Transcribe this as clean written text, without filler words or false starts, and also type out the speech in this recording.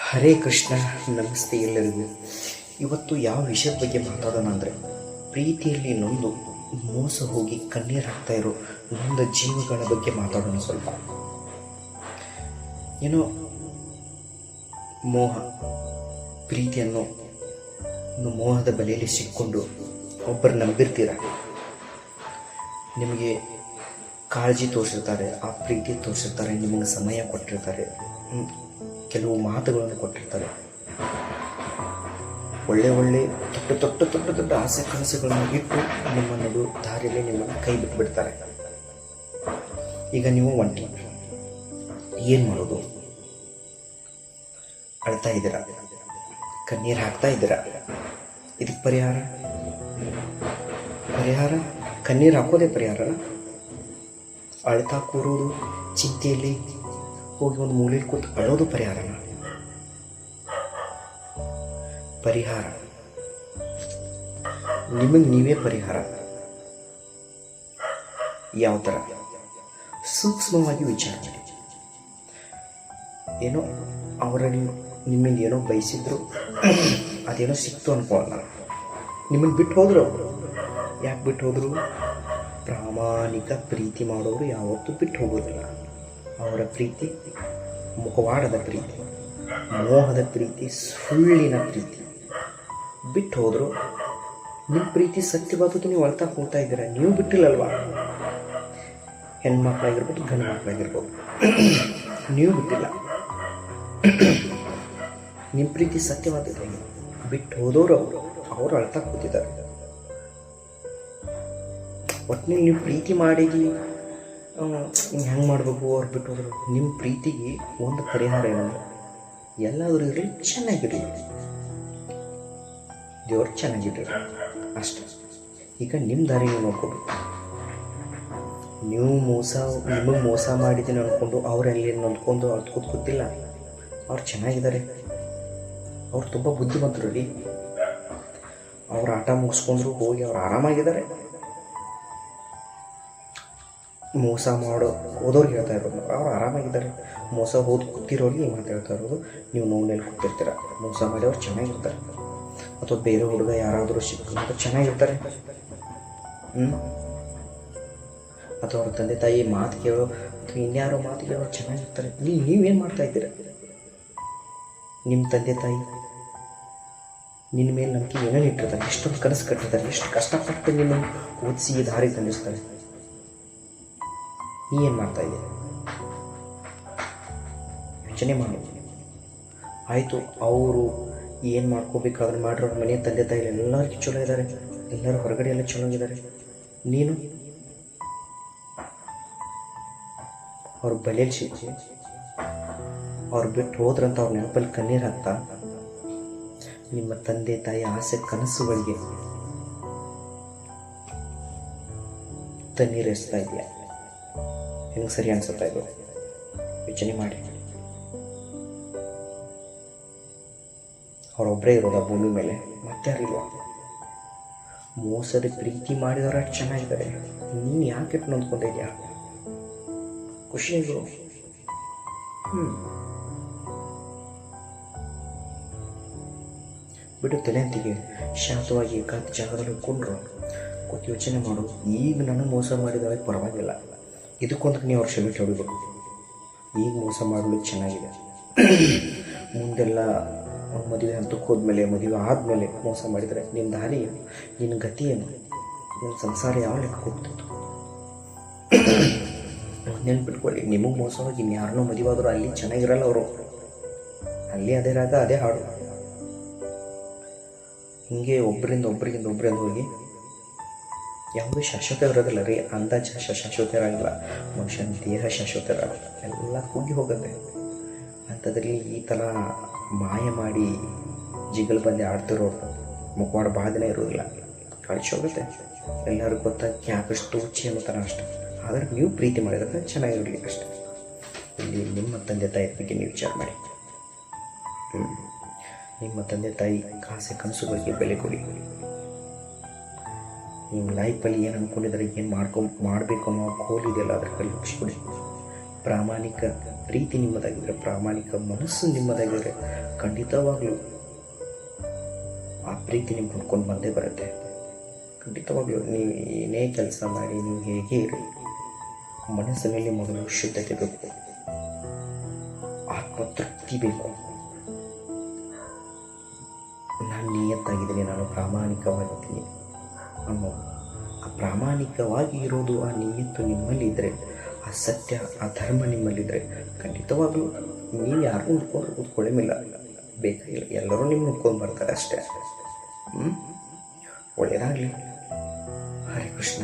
ಹರೇ ಕೃಷ್ಣ. ನಮಸ್ತೆ ಎಲ್ಲರಿಗೂ. ಇವತ್ತು ಯಾವ ವಿಷಯದ ಬಗ್ಗೆ ಮಾತಾಡೋಣ ಅಂದರೆ, ಪ್ರೀತಿಯಲ್ಲಿ ನೊಂದು ಮೋಸ ಹೋಗಿ ಕಣ್ಣೀರು ಹಾಕ್ತಾ ಇರೋ ನೊಂದ ಜೀವಗಳ ಬಗ್ಗೆ ಮಾತಾಡೋಣ ಸ್ವಲ್ಪ. ಏನೋ ಮೋಹ, ಪ್ರೀತಿಯನ್ನು ಮೋಹದ ಬಲೆಯಲ್ಲಿ ಸಿಕ್ಕೊಂಡು ಒಬ್ಬರು ನಂಬಿರ್ತೀರ. ನಿಮಗೆ ಕಾಳಜಿ ತೋರಿಸಿರ್ತಾರೆ, ಆ ಪ್ರೀತಿ ತೋರಿಸಿರ್ತಾರೆ, ನಿಮಗೆ ಸಮಯ ಕೊಟ್ಟಿರ್ತಾರೆ, ಕೆಲವು ಮಾತುಗಳನ್ನು ಕೊಟ್ಟಿರ್ತಾರೆ, ಒಳ್ಳೆ ಒಳ್ಳೆ ದೊಡ್ಡ ಆಸೆ ಕನಸುಗಳನ್ನು ಇಟ್ಟು ನಿಮ್ಮ ನಡು ದಾರಿಯಲ್ಲಿ ನಿಮ್ಮನ್ನು ಕೈ ಬಿಟ್ಬಿಡ್ತಾರೆ. ಈಗ ನೀವು ಒಂಟಿ, ಏನು ಮಾಡೋದು? ಅಳ್ತಾ ಇದ್ದೀರಾ, ಕಣ್ಣೀರು ಹಾಕ್ತಾ ಇದ್ದೀರಾ. ಇದಕ್ಕೆ ಪರಿಹಾರ ಕಣ್ಣೀರು ಹಾಕೋದೇ ಪರಿಹಾರನ? ಅಳ್ತಾ ಕೂರೋದು, ಚಿಂತೆಯಲ್ಲಿ ಹೋಗಿ ಒಂದು ಮೂಲೆಯಲ್ಲಿ ಕೂತು ಅಳೋದು ಪರಿಹಾರನ? ಪರಿಹಾರ ನಿಮಗೆ ನೀವೇ ಪರಿಹಾರ. ಯಾವ ಥರ? ಸೂಕ್ಷ್ಮವಾಗಿ ವಿಚಾರ ಮಾಡಿ. ಏನೋ ಅವರಲ್ಲಿ ನಿಮ್ಮಿಂದ ಏನೋ ಬಯಸಿದ್ರು, ಅದೇನೋ ಸಿಕ್ತು ಅನ್ಕೊಳ್ಳೋಣ. ನಿಮ್ಮನ್ನು ಬಿಟ್ಟು ಹೋದ್ರು ಅವರು. ಯಾಕೆ ಬಿಟ್ಟು ಹೋದರು? ಪ್ರಾಮಾಣಿಕ ಪ್ರೀತಿ ಮಾಡೋರು ಯಾವತ್ತೂ ಬಿಟ್ಟು ಹೋಗೋದಿಲ್ಲ. ಅವರ ಪ್ರೀತಿ ಮುಖವಾಡದ ಪ್ರೀತಿ, ಮೋಹದ ಪ್ರೀತಿ, ಸುಳ್ಳಿನ ಪ್ರೀತಿ. ಬಿಟ್ಟು ಹೋದರು. ನಿಮ್ಮ ಪ್ರೀತಿ ಸತ್ಯವಾದದ್ದು ನೀವು ಅಳ್ತಾ ಹೋಗ್ತಾ ಇದ್ದೀರ. ನೀವು ಬಿಟ್ಟಿಲ್ಲಲ್ವಾ? ಹೆಣ್ಮಕ್ಳಾಗಿರ್ಬೋದು, ಗಂಡು ಮಕ್ಕಳಾಗಿರ್ಬೋದು, ನೀವು ಬಿಟ್ಟಿಲ್ಲ. ನಿಮ್ಮ ಪ್ರೀತಿ ಸತ್ಯವಾದದ್ದು. ಬಿಟ್ಟು ಹೋದವರು ಅವರು ಅಳ್ತಾ ಕೂತಿದ್ದಾರೆ. ಒಟ್ಟಿನಲ್ಲಿ ನೀವು ಪ್ರೀತಿ ಮಾಡಿದಿ, ಹೆಂಗೆ ಮಾಡಬೇಕು? ಅವ್ರು ಬಿಟ್ಟು ಹೋದ್ರು. ನಿಮ್ಮ ಪ್ರೀತಿಗೆ ಒಂದು ಪರಿಹಾರ ಏನಂದ್ರೆ, ಎಲ್ಲಾದರೂ ಇರಲಿ, ಚೆನ್ನಾಗಿರಲಿ, ದೇವ್ರು ಚೆನ್ನಾಗಿರಲಿ, ಅಷ್ಟೇ. ಈಗ ನಿಮ್ಮ ದಾರಿ ನೀವು ನೋಡ್ಕೋಬೇಕು. ನೀವು ನಿಮಗೆ ಮೋಸ ಮಾಡಿದ್ದೀನಿ ಅಂದ್ಕೊಂಡು ಅವರಲ್ಲಿ ನೊಂದ್ಕೊಂಡು ಅಳ್ತ್ಕೊತ ಗೊತ್ತಿಲ್ಲ. ಅವ್ರು ಚೆನ್ನಾಗಿದ್ದಾರೆ, ಅವ್ರು ತುಂಬ ಬುದ್ಧಿವಂತರು ರೀ. ಅವ್ರು ಆಟ ಮುಗಿಸ್ಕೊಂಡ್ರು ಹೋಗಿ ಅವ್ರು ಆರಾಮಾಗಿದ್ದಾರೆ. ಮೋಸ ಹೋದವ್ರಿಗೆ ಹೇಳ್ತಾ ಇರೋದು, ಅವ್ರು ಆರಾಮಾಗಿದ್ದಾರೆ. ಮೋಸ ಕೂತಿರೋರಿಗೆ ಮಾತು ಹೇಳ್ತಾ ಇರೋದು, ನೀವು ನೋವಿನಲ್ಲಿ ಕೂತಿರ್ತೀರ. ಮೋಸ ಮಾಡಿ ಅವ್ರು ಚೆನ್ನಾಗಿರ್ತಾರೆ. ಅಥವಾ ಬೇರೆ ಹುಡುಗ ಯಾರಾದರೂ ಸಿಕ್ಕಿದ್ರೆ ಚೆನ್ನಾಗಿರ್ತಾರೆ. ಅಥವಾ ಅವ್ರ ತಂದೆ ತಾಯಿ ಮಾತು ಕೇಳೋ ಅಥವಾ ಇನ್ಯಾರೋ ಮಾತು ಕೇಳೋ ಚೆನ್ನಾಗಿರ್ತಾರೆ. ನೀವೇನು ಮಾಡ್ತಾ ಇದ್ದೀರ? ನಿಮ್ಮ ತಂದೆ ತಾಯಿ ನಿನ್ನ ಮೇಲೆ ನಂಬಿಕೆ ಏನೇನು ಇಟ್ಟಿರ್ತಾರೆ, ಎಷ್ಟೊಂದು ಕನಸು ಕಟ್ಟಿರ್ತಾರೆ, ಎಷ್ಟು ಕಷ್ಟಪಟ್ಟು ನಿನ್ನ ಓದಿಸಿ ದಾರಿ ತಂದಿರ್ತಾರೆ. ನೀ ಏನು ಮಾಡ್ತಾ ಇದ್ದೀಯ? ಯೋಚನೆ ಮಾಡಿ. ಆಯಿತು, ಅವರು ಏನು ಮಾಡ್ಕೋಬೇಕಾದ್ರೆ ಮಾಡ್ರಿ. ಅವ್ರ ಮನೆಯ ತಂದೆ ತಾಯಿ ಎಲ್ಲರಿಗೂ ಚಲೋ ಇದ್ದಾರೆ, ಎಲ್ಲರೂ ಹೊರಗಡೆ ಎಲ್ಲ ಚಲೋ ಇದ್ದಾರೆ. ನೀನು ಅವ್ರ ಬಲೆಯಲ್ಲಿ ಸಿಕ್ಕಿ ಅವ್ರು ಬಿಟ್ಟು ಹೋದ್ರಂತ ಅವ್ರ ನೆನಪಲ್ಲಿ ಕಣ್ಣೀರು ಹಾಕ್ತಾ ನಿಮ್ಮ ತಂದೆ ತಾಯಿ ಆಸೆ ಕನಸುಗಳಿಗೆ ತಣ್ಣೀರು ಎಸ್ತಾ ಇದೆಯಾ? ನಿನಗೆ ಸರಿ ಅನ್ಸುತ್ತಾ ಇದು? ಯೋಚನೆ ಮಾಡಿ. ಅವರೊಬ್ಬರೇ ಇರೋದ ಭೂಮಿ ಮೇಲೆ, ಮತ್ತೆ ಯಾರಿಲ್ವಾ? ಮೋಸದ ಪ್ರೀತಿ ಮಾಡಿದವರು ಅಷ್ಟು ಚೆನ್ನಾಗಿದ್ದಾರೆ. ನೀನು ಯಾಕೆ ನೊಂದ್ಕೊಂತ ಇದೆಯಾ? ಖುಷಿಯಾಗಿರು. ಬಿಡು, ತಲೆಂತಿಗೆ ಶಾಂತವಾಗಿ ಏಕಾಂತ ಜಾಗದಲ್ಲಿ ಕೊಂಡ್ರು ಕೂತು ಯೋಚನೆ ಮಾಡು. ಈಗ ನಾನು ಮೋಸ ಮಾಡಿದವಾಗ ಪರವಾಗಿಲ್ಲ, ಇದಕ್ಕೊಂದು ನೀವು ಅವ್ರ ಶಮಿಟ್ ಹೊಡಿಬೇಕು. ಈಗ ಮೋಸ ಮಾಡಲು ಚೆನ್ನಾಗಿದೆ. ಮುಂದೆಲ್ಲ ಮದುವೆ ಹಂತಕ್ಕೆ ಹೋದ್ಮೇಲೆ, ಮದುವೆ ಆದಮೇಲೆ ಮೋಸ ಮಾಡಿದರೆ ನಿನ್ನ ದಾರಿ ಏನು? ನಿನ್ನ ಗತಿ ಏನು? ನಿನ್ನ ಸಂಸಾರ ಯಾವ ಲೆಕ್ಕ ಹೋಗ್ತಿತ್ತು? ನೆನ್ಪಿಟ್ಕೊಳ್ಳಿ, ನಿಮಗೆ ಮೋಸ ಹೋಗಿ ಇನ್ಯಾರನ್ನೋ ಮದುವೆ ಆದರೂ ಅಲ್ಲಿ ಚೆನ್ನಾಗಿರಲ್ಲ ಅವರು. ಅಲ್ಲಿ ಅದೇ ರಾಗ, ಅದೇ ಹಾಡು. ಹಿಂಗೆ ಒಬ್ಬರಿಂದ ಹೋಗಿ ಯಾವುದೂ ಶಾಶ್ವತ ಇರೋದಿಲ್ಲ ರೀ. ಅಂದಾಜ ಶಾಶ್ವತ ಇರೋಂಗಿಲ್ಲ. ಮನುಷ್ಯನ ದೇಹ ಶಾಶ್ವತ ಇರೋಲ್ಲ, ಎಲ್ಲ ಕುಗ್ಗಿ ಹೋಗುತ್ತೆ. ಅಂಥದ್ರಲ್ಲಿ ಈ ಥರ ಮಾಯ ಮಾಡಿ ಜಿಗಲ್ ಬಂದು ಆಡ್ತಿರೋರು ಮುಖವಾಡ ಭಾಳ ದಿನ ಇರೋದಿಲ್ಲ, ಕಳಿಸಿ ಹೋಗುತ್ತೆ. ಎಲ್ಲರಿಗೂ ಗೊತ್ತಾಗಿ ಯಾಕಷ್ಟು ರುಚಿ ಅನ್ನೋತರ ಅಷ್ಟೆ. ಆದರೆ ನೀವು ಪ್ರೀತಿ ಮಾಡಿದ್ರೆ ಚೆನ್ನಾಗಿರಲಿ ಅಷ್ಟೆ. ಇಲ್ಲಿ ನಿಮ್ಮ ತಂದೆ ತಾಯಿ ಬಗ್ಗೆ ನೀವು ವಿಚಾರ ಮಾಡಿ. ನಿಮ್ಮ ತಂದೆ ತಾಯಿ ಆಸೆ ಕನಸುಗಳಿಗೆ ಬೆಲೆ ಕೊಡಿ. ನಿಮ್ಮ ಲೈಫಲ್ಲಿ ಏನು ಅಂದ್ಕೊಂಡಿದ್ದಾರೆ, ಏನು ಮಾಡಬೇಕು ಅನ್ನೋ ಗೋಲ್ ಇದೆಯಲ್ಲ, ಅದ್ರ ಕಡೆ ಲಕ್ಷ ಕೊಡಿ. ಪ್ರಾಮಾಣಿಕ ಪ್ರೀತಿ ನಿಮ್ಮದಾಗಿದ್ದರೆ, ಪ್ರಾಮಾಣಿಕ ಮನಸ್ಸು ನಿಮ್ಮದಾಗಿದ್ದರೆ ಖಂಡಿತವಾಗ್ಲೂ ಆ ಪ್ರೀತಿ ನಿಮ್ಮ ಹುಡ್ಕೊಂಡು ಬಂದೇ ಬರುತ್ತೆ. ಖಂಡಿತವಾಗ್ಲೂ ನೀವು ಏನೇ ಕೆಲಸ ಮಾಡಿ, ನೀವು ಹೇಗೆ ಇರಿ, ಮನಸ್ಸಿನಲ್ಲಿ ಮೊದಲು ಶುದ್ಧತೆ ಬೇಕು, ಆತ್ಮತೃಪ್ತಿ ಬೇಕು. ನಾನು ನಿಯತ್ತಾಗಿದ್ದೀನಿ, ನಾನು ಪ್ರಾಮಾಣಿಕವಾಗಿದ್ದೀನಿ ಅನ್ನೋ ಆ ಪ್ರಾಮಾಣಿಕವಾಗಿ ಇರೋದು, ಆ ನಿಯತ್ತು ನಿಮ್ಮಲ್ಲಿದ್ದರೆ, ಆ ಸತ್ಯ, ಆ ಧರ್ಮ ನಿಮ್ಮಲ್ಲಿದ್ದರೆ ಖಂಡಿತವಾಗ್ಲೂ ನೀವು ಯಾರು ಹುಡ್ಕೊಂಡು ಕೂತ್ಕೊಳ್ಳಿಲ್ಲ, ಬೇಕಾಗಿಲ್ಲ, ಎಲ್ಲರೂ ನಿಮ್ಮ ಹುಡ್ಕೊಂಡು ಬರ್ತಾರೆ ಅಷ್ಟೇ. ಒಳ್ಳೆಯದಾಗಲಿ. ಹರೇ ಕೃಷ್ಣ.